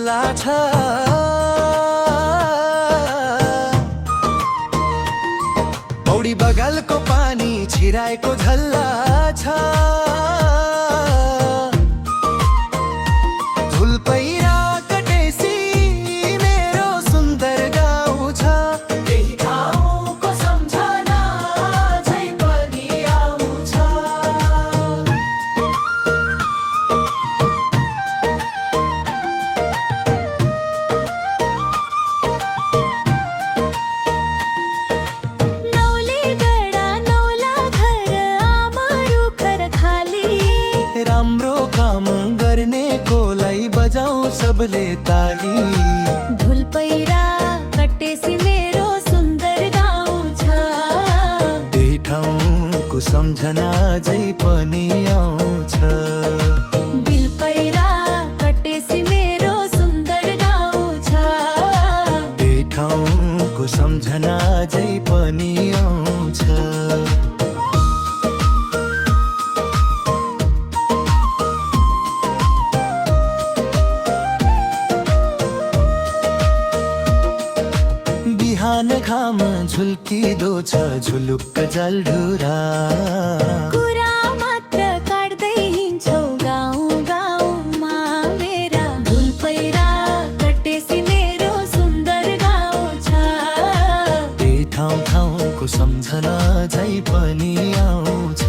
झल्ला छ। पौडी बगलको पानी छिराएको झल्ला छ। धुल पहिरा कटेसी मेरो सुन्दर गाउँ छ। त्यही ठाउँको सम्झना झै पनि आउँछ। नौले गडा नौला घर आमारू घर खाली। राम्रो काम गर्नेकोलाई बजाऊ सबले ताली। धुल पहिरा कटेसी मेरो सुन्दर गाउँ छ। त्यही ठाउँको सम्झना झै पनि आउँछ। बिल पहिरा कटेसी मेरो सुन्दर गाउँ छ। त्यही ठाउँको सम्झना झै पनि आउँछ। बिहान घाम झुल्किदो छ झुलुक्क जलढुरा। कुरा मात्र काट्दै हिँड्छौ गाउँ गाउँमा मेरा। धुल पहिरा कटेसी मेरो सुन्दर गाउँ छ। त्यही ठाउँको सम्झना झै पनि आउँछ।